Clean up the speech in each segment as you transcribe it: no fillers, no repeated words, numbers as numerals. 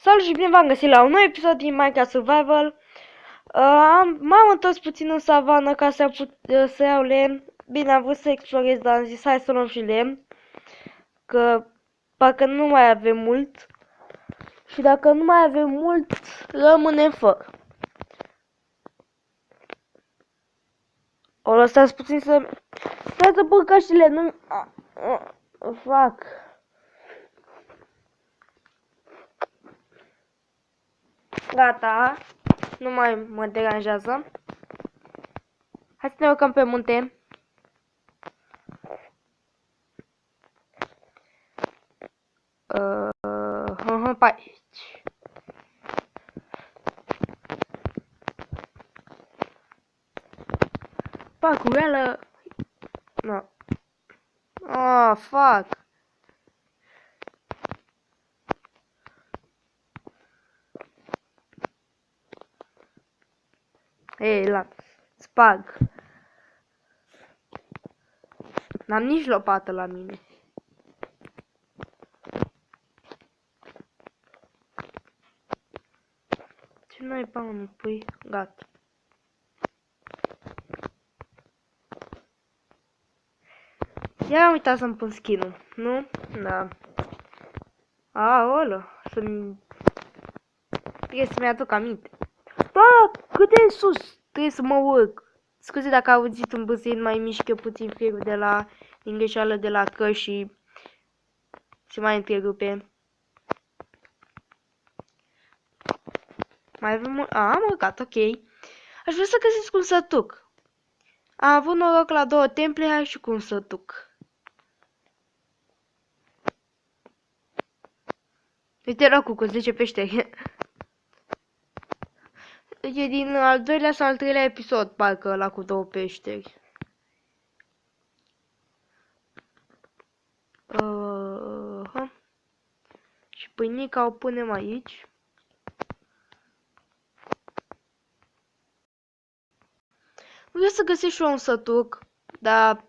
Salut și bine v-am găsit la un nou episod din Minecraft Survival. M-am întors puțin în savană ca să iau lemn. Bine, am vrut să explorez, dar am zis hai să luăm și lemn. Că parcă nu mai avem mult. Și dacă nu mai avem mult, rămânem fără. O lăsați puțin să... Stai să pun căștile, nu... Fac. Gata. Nu mai mă deranjează. Hai să ne urcăm pe munte. Pe aici. Pacureală. No. Oh, fuck. Ei, la spag. N-am nici lopată la mine. Ce n-ai bani, pui? Gata. Iar am uitat să-mi pun skin-ul, nu? Da. Aolă, trebuie să-mi aduc aminte. Da, cât de sus trebuie să mă urc. Scuze dacă auziți un băzin, mai mișcă puțin firul de la ingreșeală de la căști și se mai întrerupe. Mai avem am urcat, ok. Aș vrea să găsesc un sătuc. Am avut noroc la 2 temple, hai și cu un sătuc. Uite locul cu 10 peșteri. E din al doilea sau al treilea episod, parcă ăla cu 2 peșteri. Și pâinica o punem aici. Vreau să găsesc și eu un sătuc, dar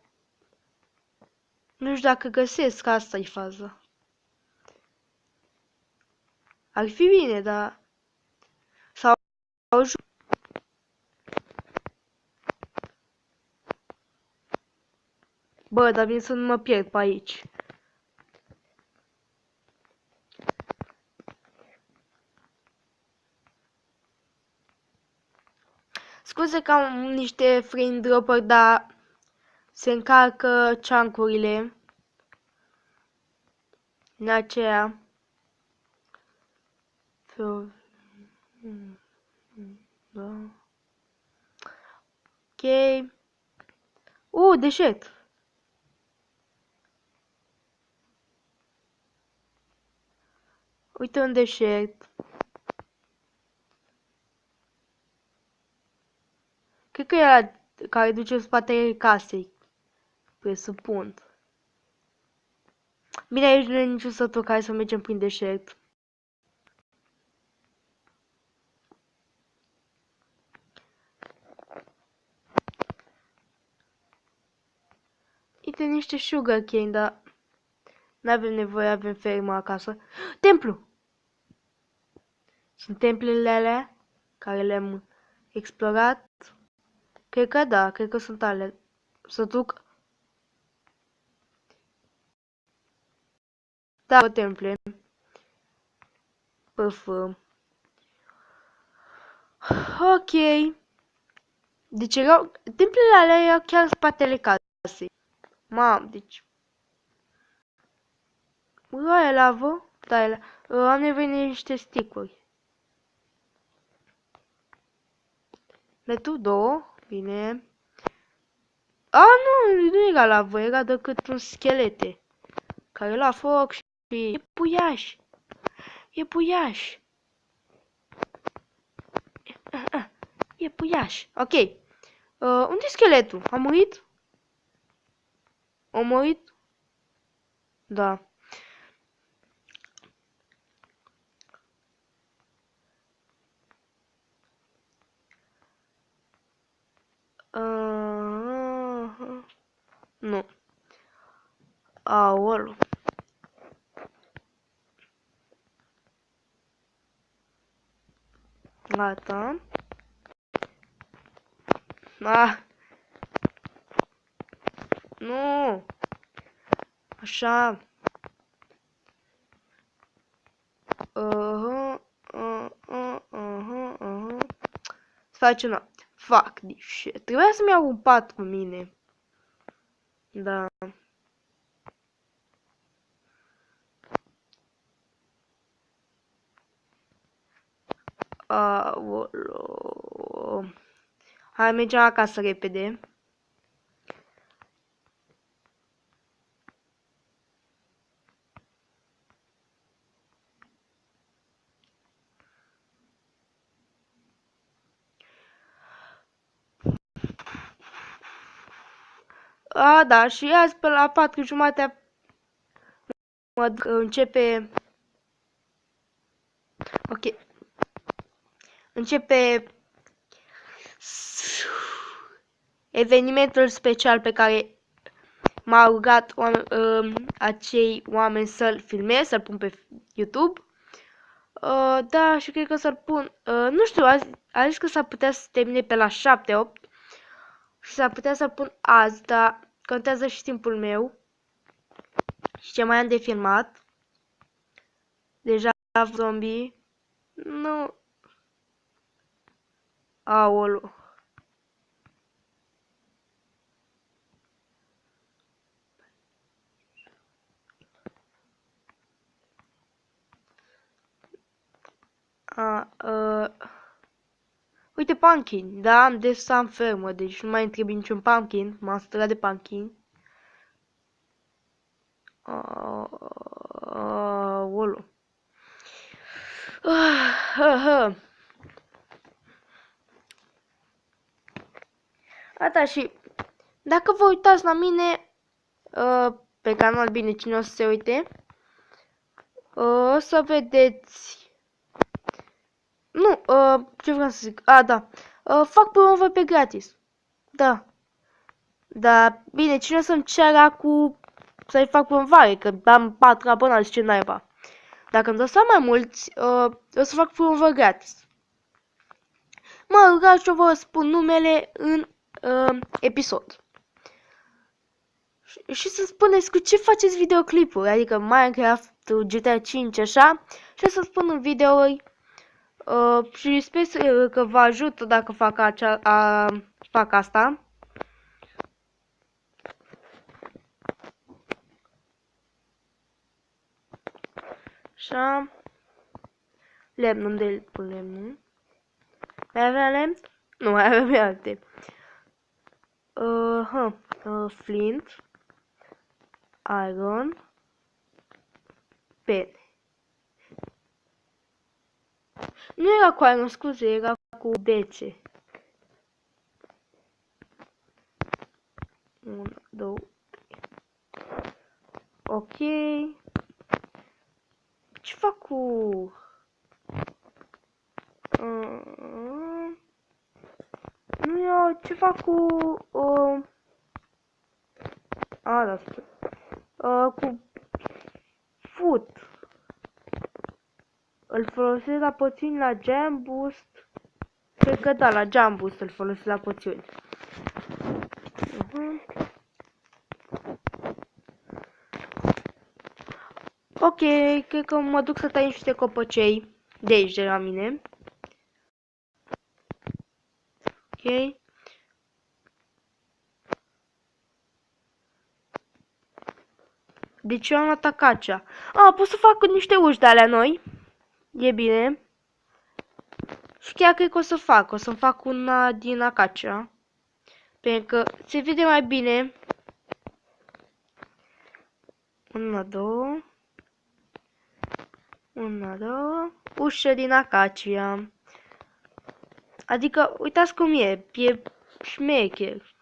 nu știu dacă găsesc, asta-i faza. Ar fi bine, dar... Sau... Bă, dar vin să nu mă pierd pe aici. Scuze că am niște frame dropper, dar se încarcă chunkurile. În aceea. Da. Ok. Deșert. Uite un deșert. Cred că e ăla care duce în spatele casei. Presupun. Bine, aici nu e niciun sătuc, hai să mergem prin deșert. Uite niște sugarcane, dar n-avem nevoie, avem fermă acasă. Templu! Sunt templele alea care le-am explorat. Cred că da, cred că sunt alea. Să duc... Da, temple. Păfă. Ok. Deci erau... Templele alea erau chiar în spatele casei. Mam, deci... E lavă? Da, e am nevoie de niște stick-uri. Metu 2, bine. Nu era lavă, era decât un schelete. Care la foc și... E puiaș. E puiaș. E puiaș. Ok. Unde e scheletul? A murit? A murit? Da. Nu. Aolo. Gata. Ah. Nu. Așa. Să facem noapte. Fuck this shit. Trebuia să-mi iau un pat cu mine. Da. Aolo. Hai, mergem acasă repede. Da, și azi pe la 4:30 începe... Ok. Începe evenimentul special pe care m-au rugat acei oameni să-l filmez, să-l pun pe YouTube. Da, și cred că să-l pun... nu știu, a zis că s-ar putea să termine pe la 7-8 și s-ar putea să-l pun azi, dar contează și timpul meu și ce mai am de filmat. Deja zombie. Nu. Aolo. Uite, pumpkin. Da, am des să am fermă, deci nu mai îmi trebuie niciun pumpkin. M-am stărat de pumpkin. Aolo. Ata și dacă vă uitați la mine pe canal, bine, cine o să se uite, o să vedeți. Nu, ce vreau să zic? Da. Fac promovări pe gratis. Da. Da, bine, cine o să-mi ceară să-i fac promovare, că am 4 abonați, ce naiba. Dacă îmi dă să mai mulți, o să fac promovări gratis. Mă rugați și vă spun numele în episod. Și să spuneți cu ce faceți videoclipuri, adică Minecraft, GTA 5, așa, și să spun în videouri și sper că vă ajută dacă fac asta. Așa. Lemn, unde îl pun lemnul? Mai avea lemn? Nu, mai avea alte. Flint. Iron. Pene. Nu era cu iron, scuze, era cu bețe. 1, 2, 3. Ok. Ce fac cu... Nu eu, ce fac cu... Da, spune. Cu food. Îl folosesc la poțiuni la Jam Boost. Cred că da, la Jam Boost îl folosesc la poțiuni. Ok, cred că mă duc să tai niște copăcei de aici, de la mine. Ok. Deci eu am luat acacia. Pot să fac niște uși de alea noi. E bine. Și chiar cred că o să fac. O să-mi fac una din acacia. Pentru că se vede mai bine. 1, 2. 1, 2. Ușă din acacia. Adică, uitați cum e. E șmecher.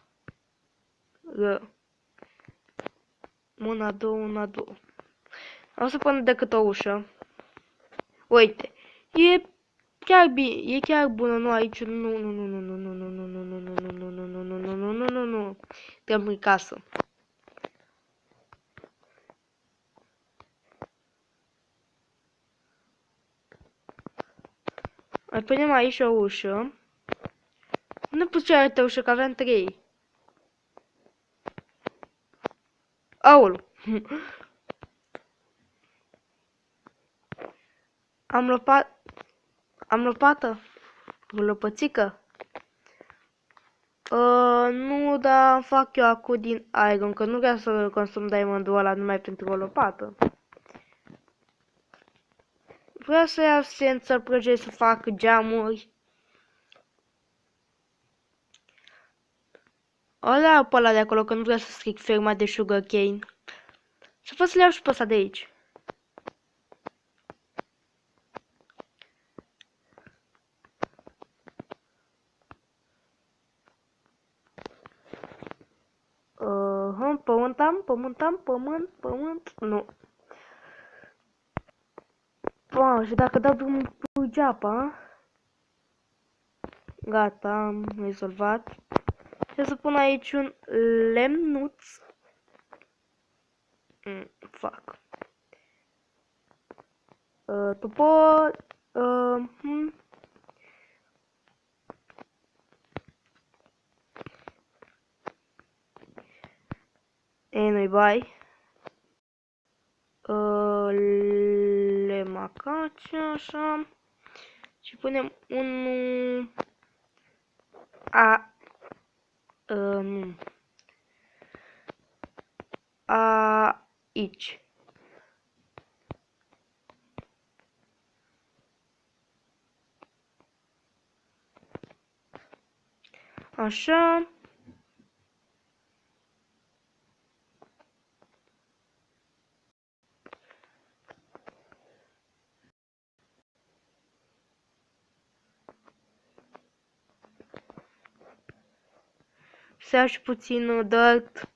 1, 2, 1, 2. O să pun decât o ușă. Uite. E chiar bine. E chiar bună. Nu aici. Nu, nu, nu, nu, nu, nu, nu, nu, nu, nu, nu, nu, nu, nu, nu, nu, nu, nu, nu, nu. Trebuie în casă. Mai punem aici o ușă. Nu pus cealaltă ușă, că aveam 3. Aulu. Am lopată. O lopățică. Nu, dar fac eu acum din iron, că nu vreau să consum diamondul ăla numai pentru o lopată. Vreau să iau sand, să-l prăjesc, să fac geamuri. Ăla pe ăla de acolo, că nu vreau să stric ferma de sugarcane. Să pot să le iau și pe ăsta de aici. Pământ, nu. Wow, și dacă dau drumul cu geapa, gata, am rezolvat. Și să pun aici un lemnuț. Fac. Topor. Nu-i bai. Lemacace, așa. Și punem un nu. Aici. Așa. Să iau și puțin dirt.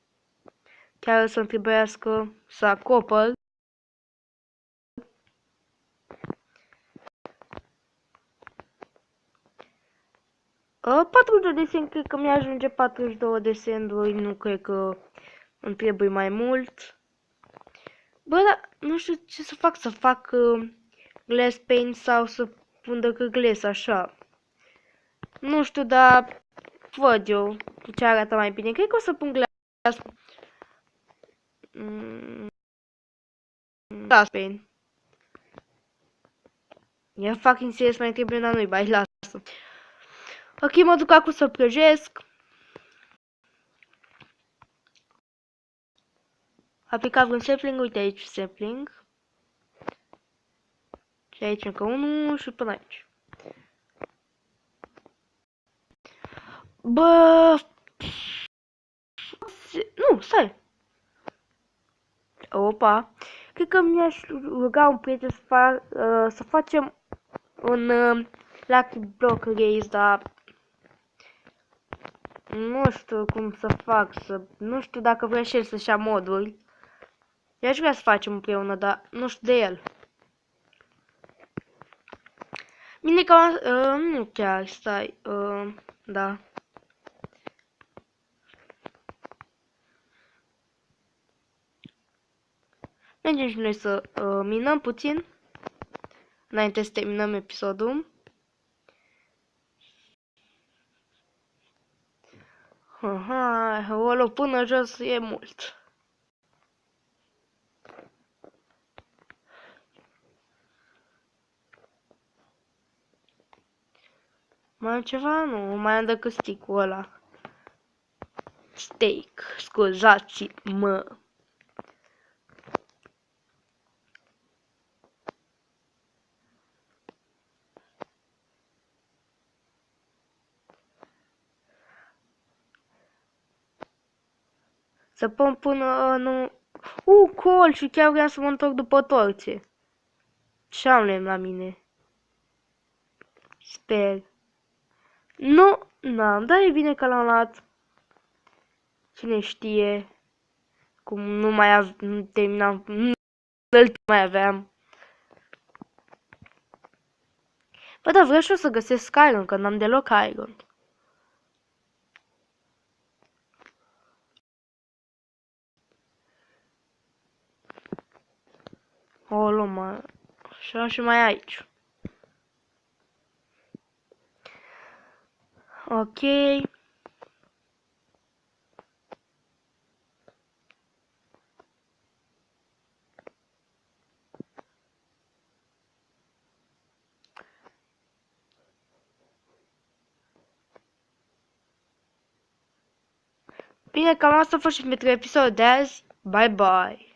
Chiar să-mi trebuiască să acopăr. Patruzeci de sand, cred că mi-ajunge 42 de sanduri, nu cred că îmi trebuie mai mult. Bă, dar nu știu ce să fac glass paint sau să pun decât glass, așa. Nu știu, dar văd eu ce arată mai bine. Cred că o să pun glass. Glass paint. E fucking serious, mai trebuie, dar nu-i bai, lasă. Ok, mă duc acum să prăjesc. Aplicat un sapling, uite aici sapling. Și aici încă unul și până aici. Bă... Nu, stai. Opa. Cred că mi-aș ruga un prieten să facem un Lucky Block Race, dar nu știu cum să fac, nu știu dacă vrea și el să-și ia moduri. I-aș vrea să facem împreună, dar nu știu de el. Bine că nu chiar, stai, da. Mergem și noi să minăm puțin, înainte să terminăm episodul. O luăm până jos, e mult. Mai am ceva? Nu, mai am decât stick-ul ăla. Steak, scuzați-mă. Să pun până nu... Col, și chiar vreau să mă întorc după torțe. Ce am lemn la mine? Sper. Nu, n-am, dar e bine că l-am luat. Cine știe cum nu mai terminam, nu-l mai aveam. Bă, dar vreau și eu să găsesc iron, că n-am deloc iron. O luăm așa și mai aici. Ok. Bine, cam asta a fost și pentru episodul de azi. Bye bye!